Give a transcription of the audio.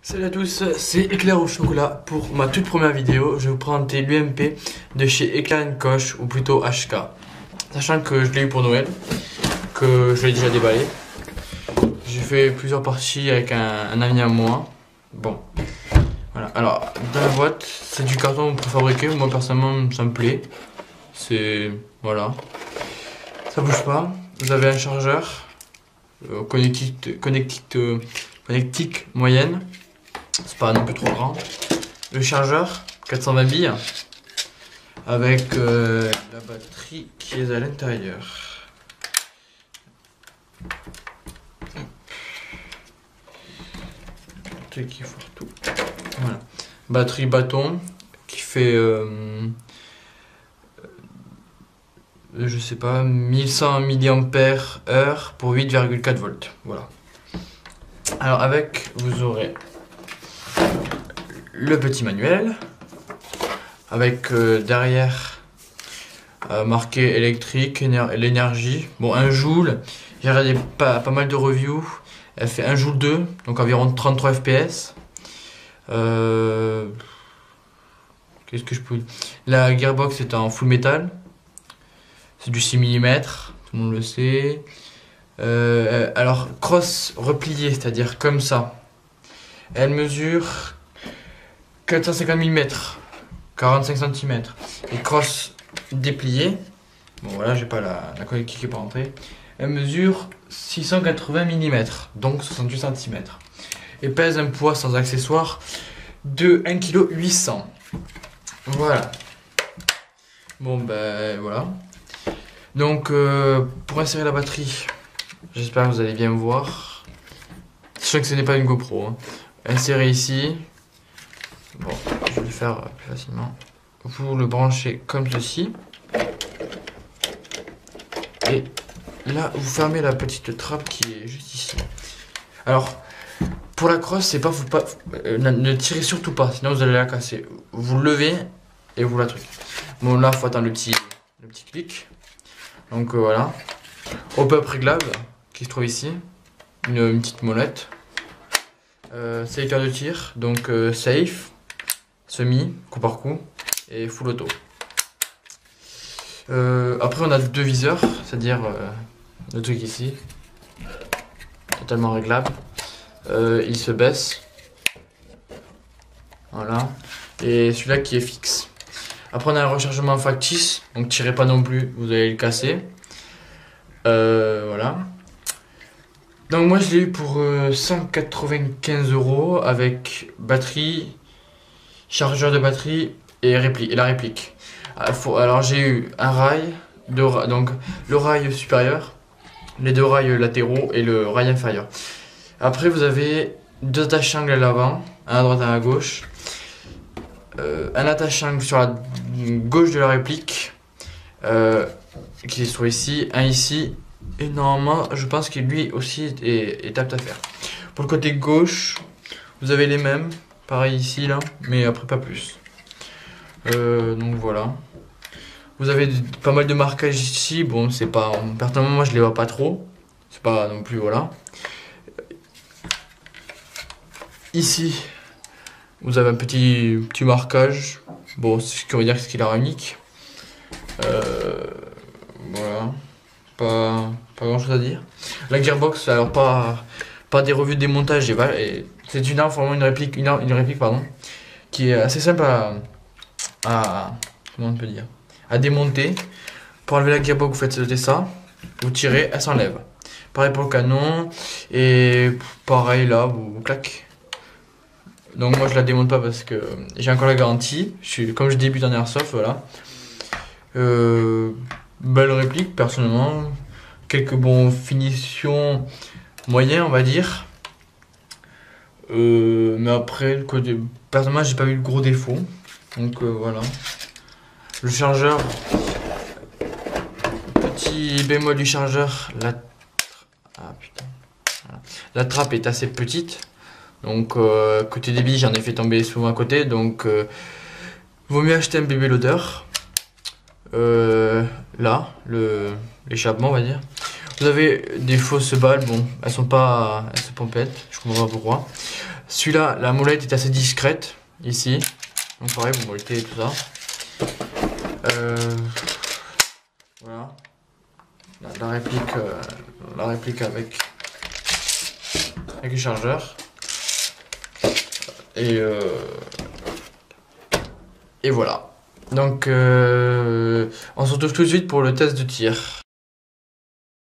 Salut à tous, c'est Éclair au chocolat. Pour ma toute première vidéo, je vais vous présenter l'UMP de chez Éclair Koch, ou plutôt HK. Sachant que je l'ai eu pour Noël, que je l'ai déjà déballé. J'ai fait plusieurs parties avec un ami à moi. Bon, voilà. Alors, dans la boîte, c'est du carton préfabriqué. Moi, personnellement, ça me plaît. C'est... voilà. Ça bouge pas. Vous avez un chargeur, connectique moyenne. C'est pas non plus trop grand. Le chargeur, 420 billes, avec la batterie qui est à l'intérieur. Qui foire tout. Voilà. Batterie bâton qui fait je sais pas 1100 mAh pour 8,4 volts. Voilà. Alors avec vous aurez le petit manuel avec derrière marqué électrique, l'énergie. Bon, 1 joule. J'ai regardé pas mal de reviews. Elle fait 1 joule 2, donc environ 33 fps. Qu'est-ce que je peux dire? La gearbox est en full métal. C'est du 6 mm, tout le monde le sait. Alors, crosse repliée, c'est-à-dire comme ça. Elle mesure 450 mm, 45 cm. Et crosse dépliée, bon voilà, j'ai pas la colle qui est pas rentrée. Elle mesure 680 mm, donc 68 cm. Et pèse un poids sans accessoire de 1,8 kg. Voilà. Bon ben voilà. Donc pour insérer la batterie, j'espère que vous allez bien voir. Sachant que ce n'est pas une GoPro. Hein. Insérer ici. Bon, je vais le faire plus facilement. Vous le branchez comme ceci. Et là, vous fermez la petite trappe qui est juste ici. Alors, pour la crosse, c'est pas, ne tirez surtout pas, sinon vous allez la casser. Vous le levez et vous la truquez. Bon, là, il faut attendre le petit clic. Donc voilà. Hop-up réglable qui se trouve ici. Une petite molette. Sélecteur de tir, donc safe, semi, coup par coup, et full auto. Après on a 2 viseurs, c'est-à-dire le truc ici, totalement réglable. Il se baisse, voilà, et celui-là qui est fixe. Après on a un rechargement factice, donc tirez pas non plus, vous allez le casser. Voilà. Donc moi je l'ai eu pour 195 € avec batterie, chargeur de batterie et la réplique. Alors j'ai eu un rail, donc le rail supérieur, les 2 rails latéraux et le rail inférieur. Après vous avez 2 attaches-angles à l'avant, un à droite et un à gauche. Un attache-angle sur la gauche de la réplique qui se trouve ici, un ici. Et normalement, je pense que lui aussi est apte à faire. Pour le côté gauche, vous avez les mêmes, pareil ici, là, mais après pas plus. Donc voilà. Vous avez pas mal de marquages ici. Bon, c'est pas. Personnellement, moi je les vois pas trop. C'est pas non plus, voilà. Ici, vous avez un petit marquage. Bon, c'est ce qui veut dire ce qu'il a unique. Voilà. Pas grand chose à dire. La gearbox, alors pas des revues de démontage, c'est une arme, vraiment une réplique pardon, qui est assez simple à comment on peut dire, à démonter. Pour enlever la gearbox, vous faites sauter ça, vous tirez, elle s'enlève. Pareil pour le canon, et pareil là, vous claquez. Donc moi je la démonte pas parce que j'ai encore la garantie. Comme je débute en airsoft, voilà. Belle réplique personnellement, quelques bons finitions moyens on va dire, mais après le côté personnellement j'ai pas vu de gros défauts, donc voilà. Le chargeur, petit bémol du chargeur, la trappe est assez petite, donc côté débit j'en ai fait tomber souvent à côté, donc vaut mieux acheter un bébé loader. Là, l'échappement on va dire. Vous avez des fausses balles, bon, elles sont pas bêtes, je comprends pas pourquoi. Celui-là, la molette est assez discrète, ici. Donc pareil, vous moletez et tout ça. Voilà. La réplique avec le chargeur. Et voilà. Donc on se retrouve tout de suite pour le test de tir.